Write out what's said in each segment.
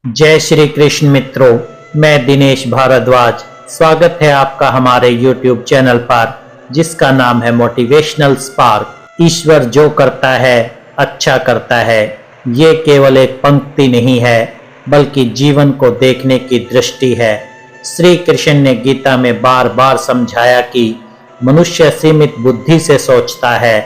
जय श्री कृष्ण मित्रों, मैं दिनेश भारद्वाज। स्वागत है आपका हमारे YouTube चैनल पर, जिसका नाम है मोटिवेशनल स्पार्क। ईश्वर जो करता है अच्छा करता है, ये केवल एक पंक्ति नहीं है बल्कि जीवन को देखने की दृष्टि है। श्री कृष्ण ने गीता में बार बार समझाया कि मनुष्य सीमित बुद्धि से सोचता है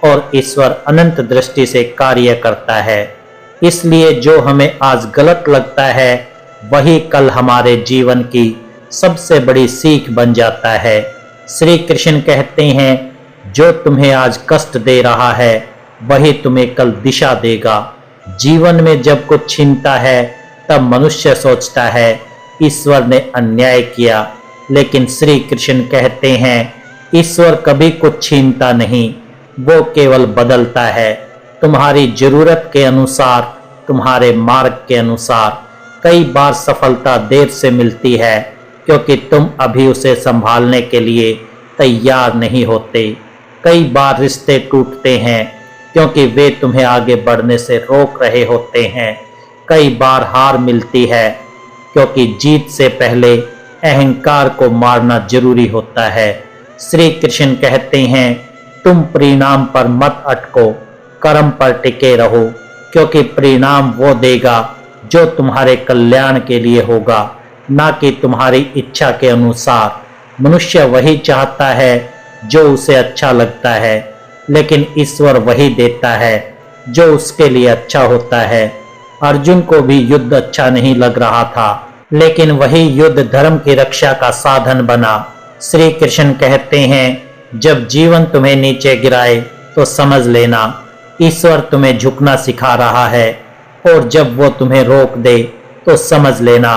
और ईश्वर अनंत दृष्टि से कार्य करता है। इसलिए जो हमें आज गलत लगता है वही कल हमारे जीवन की सबसे बड़ी सीख बन जाता है। श्री कृष्ण कहते हैं, जो तुम्हें आज कष्ट दे रहा है वही तुम्हें कल दिशा देगा। जीवन में जब कुछ छीनता है तब मनुष्य सोचता है ईश्वर ने अन्याय किया, लेकिन श्री कृष्ण कहते हैं ईश्वर कभी कुछ छीनता नहीं, वो केवल बदलता है। तुम्हारी जरूरत के अनुसार, तुम्हारे मार्ग के अनुसार। कई बार सफलता देर से मिलती है क्योंकि तुम अभी उसे संभालने के लिए तैयार नहीं होते। कई बार रिश्ते टूटते हैं क्योंकि वे तुम्हें आगे बढ़ने से रोक रहे होते हैं। कई बार हार मिलती है क्योंकि जीत से पहले अहंकार को मारना जरूरी होता है। श्री कृष्ण कहते हैं, तुम परिणाम पर मत अटको, कर्म पर टिके रहो, क्योंकि परिणाम वो देगा जो तुम्हारे कल्याण के लिए होगा, ना कि तुम्हारी इच्छा के अनुसार। मनुष्य वही चाहता है जो उसे अच्छा लगता है, लेकिन ईश्वर वही देता है जो उसके लिए अच्छा होता है। अर्जुन को भी युद्ध अच्छा नहीं लग रहा था, लेकिन वही युद्ध धर्म की रक्षा का साधन बना। श्री कृष्ण कहते हैं, जब जीवन तुम्हें नीचे गिराए तो समझ लेना ईश्वर तुम्हें झुकना सिखा रहा है, और जब वो तुम्हें रोक दे तो समझ लेना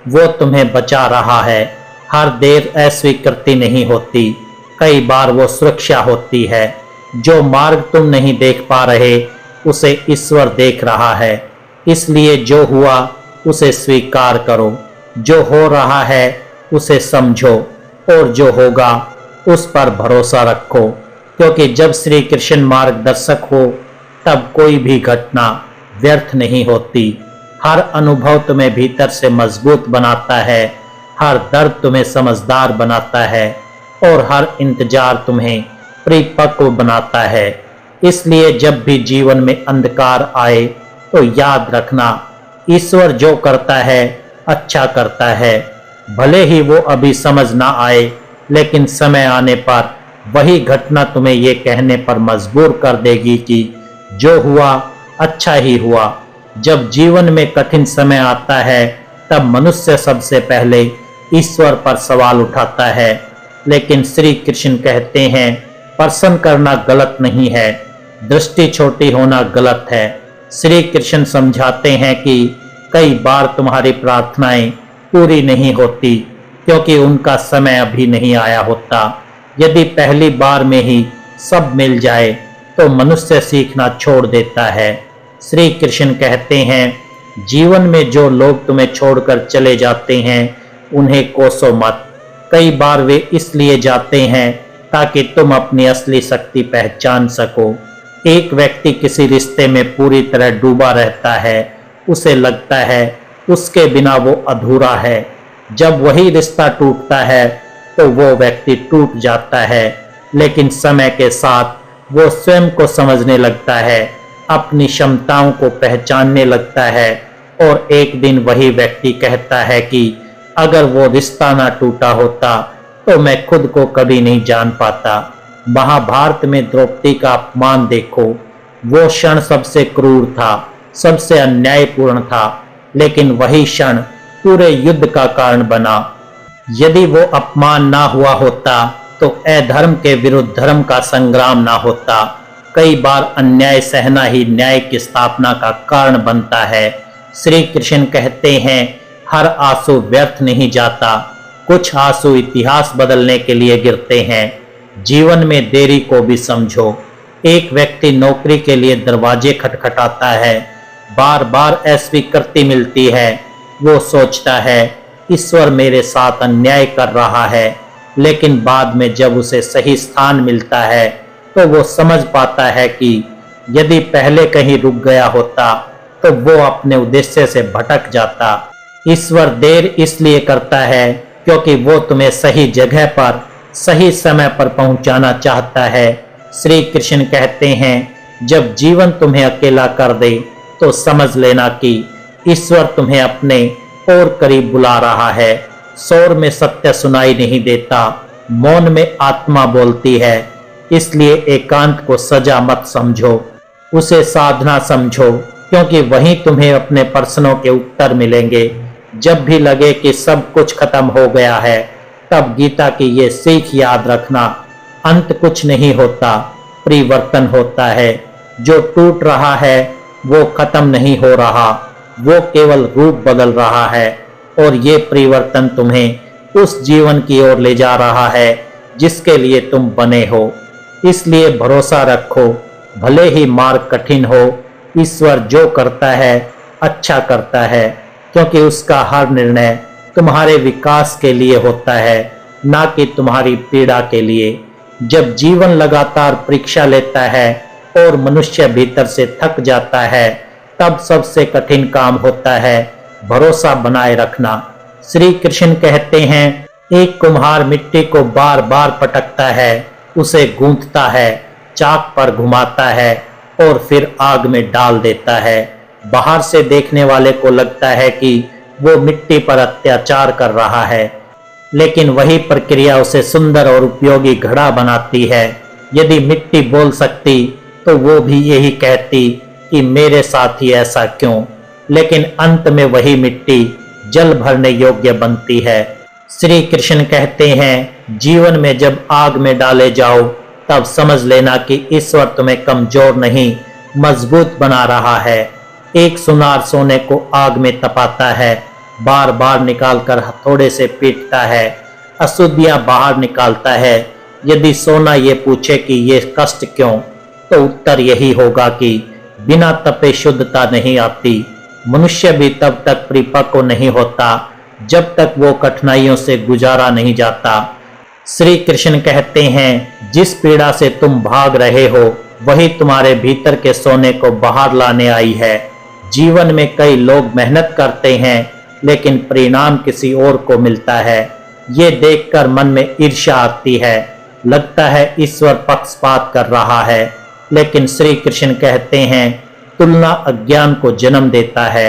वो तुम्हें बचा रहा है। हर देर अस्वीकृति नहीं होती, कई बार वो सुरक्षा होती है। जो मार्ग तुम नहीं देख पा रहे उसे ईश्वर देख रहा है। इसलिए जो हुआ उसे स्वीकार करो, जो हो रहा है उसे समझो, और जो होगा उस पर भरोसा रखो। क्योंकि जब श्री कृष्ण मार्गदर्शक हो तब कोई भी घटना व्यर्थ नहीं होती। हर अनुभव तुम्हें भीतर से मजबूत बनाता है, हर दर्द तुम्हें समझदार बनाता है, और हर इंतजार तुम्हें परिपक्व बनाता है। इसलिए जब भी जीवन में अंधकार आए तो याद रखना, ईश्वर जो करता है अच्छा करता है। भले ही वो अभी समझ ना आए, लेकिन समय आने पर वही घटना तुम्हें ये कहने पर मजबूर कर देगी कि जो हुआ अच्छा ही हुआ। जब जीवन में कठिन समय आता है तब मनुष्य सबसे पहले ईश्वर पर सवाल उठाता है, लेकिन श्री कृष्ण कहते हैं, प्रश्न करना गलत नहीं है, दृष्टि छोटी होना गलत है। श्री कृष्ण समझाते हैं कि कई बार तुम्हारी प्रार्थनाएं पूरी नहीं होती क्योंकि उनका समय अभी नहीं आया होता। यदि पहली बार में ही सब मिल जाए तो मनुष्य सीखना छोड़ देता है। श्री कृष्ण कहते हैं, जीवन में जो लोग तुम्हें छोड़कर चले जाते हैं उन्हें कोसो मत। कई बार वे इसलिए जाते हैं ताकि तुम अपनी असली शक्ति पहचान सको। एक व्यक्ति किसी रिश्ते में पूरी तरह डूबा रहता है, उसे लगता है उसके बिना वो अधूरा है। जब वही रिश्ता टूटता है तो वो व्यक्ति टूट जाता है, लेकिन समय के साथ वो स्वयं को समझने लगता है, अपनी क्षमताओं को पहचानने लगता है, और एक दिन वही व्यक्ति कहता है कि अगर वो रिश्ता ना टूटा होता तो मैं खुद को कभी नहीं जान पाता। महाभारत में द्रौपदी का अपमान देखो, वो क्षण सबसे क्रूर था, सबसे अन्यायपूर्ण था, लेकिन वही क्षण पूरे युद्ध का कारण बना। यदि वो अपमान ना हुआ होता तो अधर्म के विरुद्ध धर्म का संग्राम ना होता। कई बार अन्याय सहना ही न्याय की स्थापना का कारण बनता है। श्री कृष्ण कहते हैं, हर आंसू व्यर्थ नहीं जाता, कुछ आंसू इतिहास बदलने के लिए गिरते हैं। जीवन में देरी को भी समझो। एक व्यक्ति नौकरी के लिए दरवाजे खटखटाता है, बार बार अस्वीकृति मिलती है, वो सोचता है ईश्वर मेरे साथ अन्याय कर रहा है, लेकिन बाद में जब उसे सही स्थान मिलता है तो वो समझ पाता है कि यदि पहले कहीं रुक गया होता तो वो अपने उद्देश्य से भटक जाता। ईश्वर देर इसलिए करता है क्योंकि वो तुम्हें सही जगह पर सही समय पर पहुंचाना चाहता है। श्री कृष्ण कहते हैं, जब जीवन तुम्हें अकेला कर दे तो समझ लेना कि ईश्वर तुम्हें अपने और करीब बुला रहा है। शोर में सत्य सुनाई नहीं देता, मौन में आत्मा बोलती है। इसलिए एकांत को सजा मत समझो, उसे साधना समझो, क्योंकि वहीं तुम्हें अपने प्रश्नों के उत्तर मिलेंगे। जब भी लगे कि सब कुछ खत्म हो गया है, तब गीता की ये सीख याद रखना, अंत कुछ नहीं होता, परिवर्तन होता है। जो टूट रहा है वो खत्म नहीं हो रहा, वो केवल रूप बदल रहा है। और ये परिवर्तन तुम्हें उस जीवन की ओर ले जा रहा है जिसके लिए तुम बने हो। इसलिए भरोसा रखो, भले ही मार्ग कठिन हो, ईश्वर जो करता है अच्छा करता है, क्योंकि उसका हर निर्णय तुम्हारे विकास के लिए होता है, ना कि तुम्हारी पीड़ा के लिए। जब जीवन लगातार परीक्षा लेता है और मनुष्य भीतर से थक जाता है, तब सबसे कठिन काम होता है भरोसा बनाए रखना। श्री कृष्ण कहते हैं, एक कुम्हार मिट्टी को बार बार पटकता है, उसे गूंथता है, चाक पर घुमाता है और फिर आग में डाल देता है। बाहर से देखने वाले को लगता है कि वो मिट्टी पर अत्याचार कर रहा है, लेकिन वही प्रक्रिया उसे सुंदर और उपयोगी घड़ा बनाती है। यदि मिट्टी बोल सकती तो वो भी यही कहती कि मेरे साथ ही ऐसा क्यों, लेकिन अंत में वही मिट्टी जल भरने योग्य बनती है। श्री कृष्ण कहते हैं, जीवन में जब आग में डाले जाओ तब समझ लेना कि ईश्वर तुम्हें कमजोर नहीं मजबूत बना रहा है। एक सुनार सोने को आग में तपाता है, बार बार निकालकर हथौड़े से पीटता है, अशुद्धियां बाहर निकालता है। यदि सोना ये पूछे कि ये कष्ट क्यों, तो उत्तर यही होगा कि बिना तपे शुद्धता नहीं आती। मनुष्य भी तब तक परिपक्व नहीं होता जब तक वो कठिनाइयों से गुजारा नहीं जाता। श्री कृष्ण कहते हैं, जिस पीड़ा से तुम भाग रहे हो वही तुम्हारे भीतर के सोने को बाहर लाने आई है। जीवन में कई लोग मेहनत करते हैं लेकिन परिणाम किसी और को मिलता है। ये देखकर मन में ईर्ष्या आती है, लगता है ईश्वर पक्षपात कर रहा है। लेकिन श्री कृष्ण कहते हैं, तुलना अज्ञान को जन्म देता है।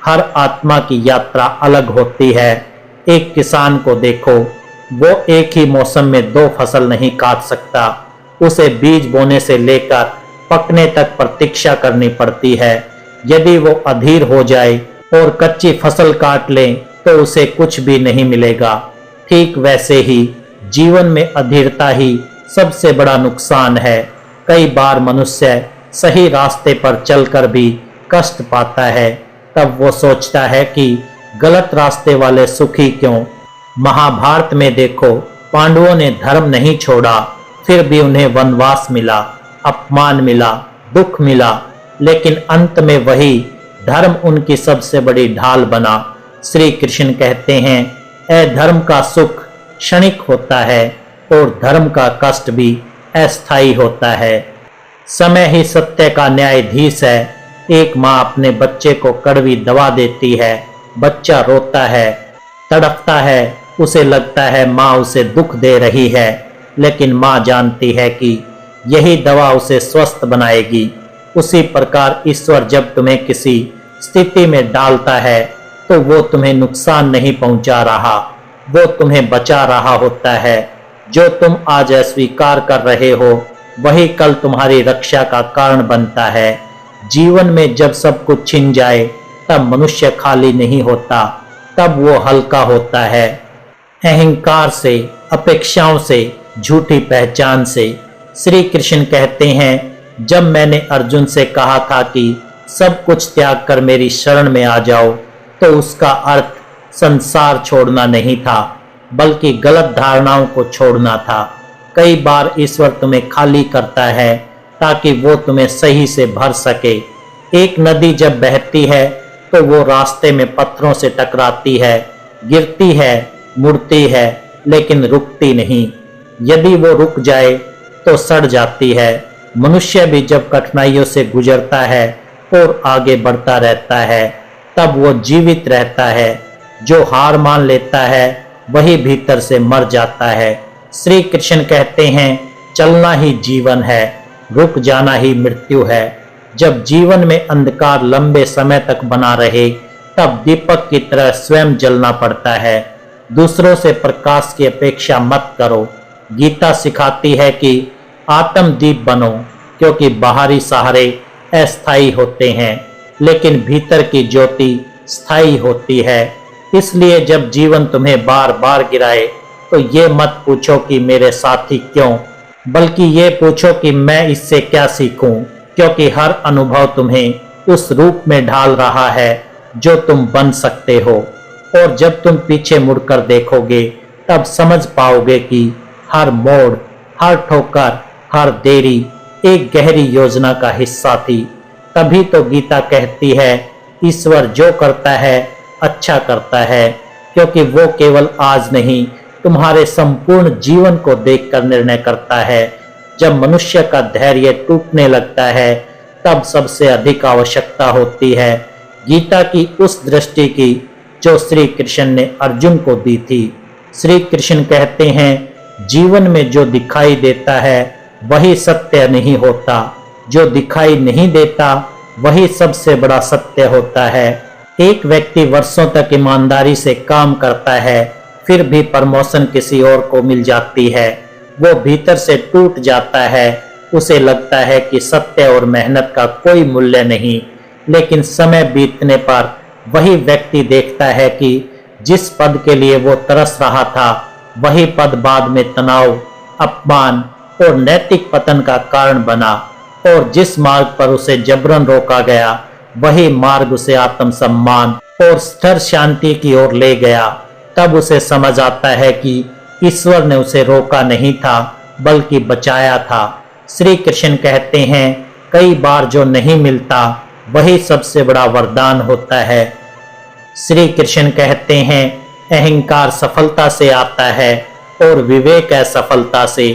हर आत्मा की यात्रा अलग होती है। एक किसान को देखो, वो एक ही मौसम में 2 फसल नहीं काट सकता। उसे बीज बोने से लेकर पकने तक प्रतीक्षा करनी पड़ती है। यदि वो अधीर हो जाए और कच्ची फसल काट ले तो उसे कुछ भी नहीं मिलेगा। ठीक वैसे ही जीवन में अधीरता ही सबसे बड़ा नुकसान है। कई बार मनुष्य सही रास्ते पर चलकर भी कष्ट पाता है, तब वो सोचता है कि गलत रास्ते वाले सुखी क्यों। महाभारत में देखो, पांडवों ने धर्म नहीं छोड़ा, फिर भी उन्हें वनवास मिला, अपमान मिला, दुख मिला, लेकिन अंत में वही धर्म उनकी सबसे बड़ी ढाल बना। श्री कृष्ण कहते हैं, अधर्म का सुख क्षणिक होता है और धर्म का कष्ट भी अस्थायी होता है। समय ही सत्य का न्यायाधीश है। एक माँ अपने बच्चे को कड़वी दवा देती है, बच्चा रोता है, तड़पता है, उसे लगता है माँ उसे दुख दे रही है, लेकिन माँ जानती है कि यही दवा उसे स्वस्थ बनाएगी। उसी प्रकार ईश्वर जब तुम्हें किसी स्थिति में डालता है तो वो तुम्हें नुकसान नहीं पहुंचा रहा, वो तुम्हें बचा रहा होता है। जो तुम आज अस्वीकार कर रहे हो वही कल तुम्हारी रक्षा का कारण बनता है। जीवन में जब सब कुछ छिन जाए तब मनुष्य खाली नहीं होता, तब वो हल्का होता है। अहंकार से, अपेक्षाओं से, झूठी पहचान से। श्री कृष्ण कहते हैं, जब मैंने अर्जुन से कहा था कि सब कुछ त्याग कर मेरी शरण में आ जाओ, तो उसका अर्थ संसार छोड़ना नहीं था, बल्कि गलत धारणाओं को छोड़ना था। कई बार ईश्वर तुम्हें खाली करता है ताकि वो तुम्हें सही से भर सके। एक नदी जब बहती है तो वो रास्ते में पत्थरों से टकराती है, गिरती है, मुड़ती है, लेकिन रुकती नहीं। यदि वो रुक जाए तो सड़ जाती है। मनुष्य भी जब कठिनाइयों से गुजरता है और आगे बढ़ता रहता है तब वो जीवित रहता है। जो हार मान लेता है वही भीतर से मर जाता है। श्री कृष्ण कहते हैं चलना ही जीवन है, रुक जाना ही मृत्यु है। जब जीवन में अंधकार लंबे समय तक बना रहे तब दीपक की तरह स्वयं जलना पड़ता है। दूसरों से प्रकाश की अपेक्षा मत करो। गीता सिखाती है कि आत्मदीप बनो, क्योंकि बाहरी सहारे अस्थायी होते हैं लेकिन भीतर की ज्योति स्थायी होती है। इसलिए जब जीवन तुम्हें बार बार गिराए तो ये मत पूछो कि मेरे साथी क्यों, बल्कि ये पूछो कि मैं इससे क्या सीखूं, क्योंकि हर अनुभव तुम्हें उस रूप में ढाल रहा है जो तुम बन सकते हो। और जब तुम पीछे मुड़कर देखोगे तब समझ पाओगे कि हर मोड़, हर ठोकर, हर देरी एक गहरी योजना का हिस्सा थी। तभी तो गीता कहती है ईश्वर जो करता है अच्छा करता है, क्योंकि वो केवल आज नहीं तुम्हारे संपूर्ण जीवन को देखकर निर्णय करता है। जब मनुष्य का धैर्य टूटने लगता है तब सबसे अधिक आवश्यकता होती है गीता की उस दृष्टि की जो श्री कृष्ण ने अर्जुन को दी थी। श्री कृष्ण कहते हैं जीवन में जो दिखाई देता है वही सत्य नहीं होता, जो दिखाई नहीं देता वही सबसे बड़ा सत्य होता है। एक व्यक्ति वर्षों तक ईमानदारी से काम करता है फिर भी प्रमोशन किसी और को मिल जाती है। वो भीतर से टूट जाता है, उसे लगता है कि सत्य और मेहनत का कोई मूल्य नहीं। लेकिन समय बीतने पर वही व्यक्ति देखता है कि जिस पद के लिए वो तरस रहा था वही पद बाद में तनाव, अपमान और नैतिक पतन का कारण बना। और जिस मार्ग पर उसे जबरन रोका गया वही मार्ग उसे आत्मसम्मान और स्थिर शांति की ओर ले गया। तब उसे समझ आता है कि ईश्वर ने उसे रोका नहीं था बल्कि बचाया था। श्री कृष्ण कहते हैं कई बार जो नहीं मिलता वही सबसे बड़ा वरदान होता है। श्री कृष्ण कहते हैं अहंकार सफलता से आता है और विवेक असफलता से।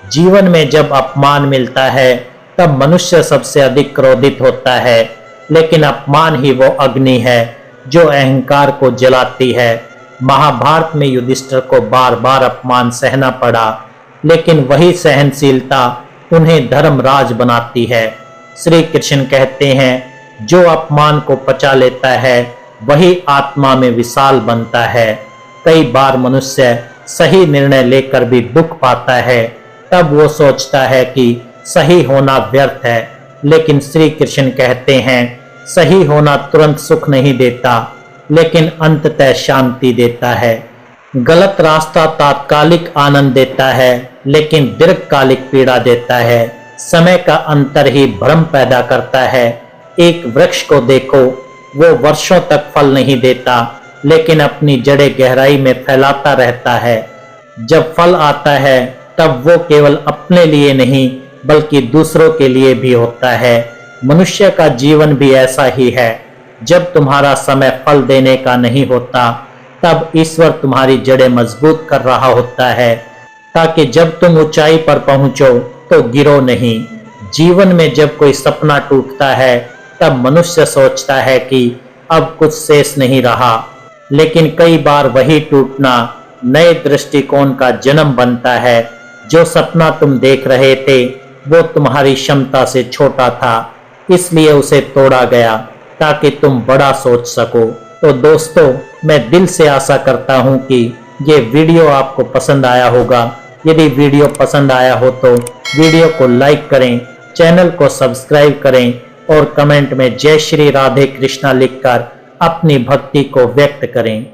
जीवन में जब अपमान मिलता है तब मनुष्य सबसे अधिक क्रोधित होता है, लेकिन अपमान ही वो अग्नि है जो अहंकार को जलाती है। महाभारत में युधिष्ठिर को बार बार अपमान सहना पड़ा, लेकिन वही सहनशीलता उन्हें धर्मराज बनाती है। श्री कृष्ण कहते हैं जो अपमान को पचा लेता है वही आत्मा में विशाल बनता है। कई बार मनुष्य सही निर्णय लेकर भी दुख पाता है, तब वो सोचता है कि सही होना व्यर्थ है। लेकिन श्री कृष्ण कहते हैं सही होना तुरंत सुख नहीं देता, लेकिन अंततः शांति देता है। गलत रास्ता तात्कालिक आनंद देता है लेकिन दीर्घकालिक पीड़ा देता है। समय का अंतर ही भ्रम पैदा करता है। एक वृक्ष को देखो, वो वर्षों तक फल नहीं देता लेकिन अपनी जड़ें गहराई में फैलाता रहता है। जब फल आता है तब वो केवल अपने लिए नहीं बल्कि दूसरों के लिए भी होता है। मनुष्य का जीवन भी ऐसा ही है। जब तुम्हारा समय फल देने का नहीं होता तब ईश्वर तुम्हारी जड़ें मजबूत कर रहा होता है, ताकि जब तुम ऊंचाई पर पहुंचो तो गिरो नहीं। जीवन में जब कोई सपना टूटता है तब मनुष्य सोचता है कि अब कुछ शेष नहीं रहा, लेकिन कई बार वही टूटना नए दृष्टिकोण का जन्म बनता है। जो सपना तुम देख रहे थे वो तुम्हारी क्षमता से छोटा था, इसलिए उसे तोड़ा गया ताकि तुम बड़ा सोच सको। तो दोस्तों, मैं दिल से आशा करता हूं कि ये वीडियो आपको पसंद आया होगा। यदि वीडियो पसंद आया हो तो वीडियो को लाइक करें, चैनल को सब्सक्राइब करें और कमेंट में जय श्री राधे कृष्णा लिखकर अपनी भक्ति को व्यक्त करें।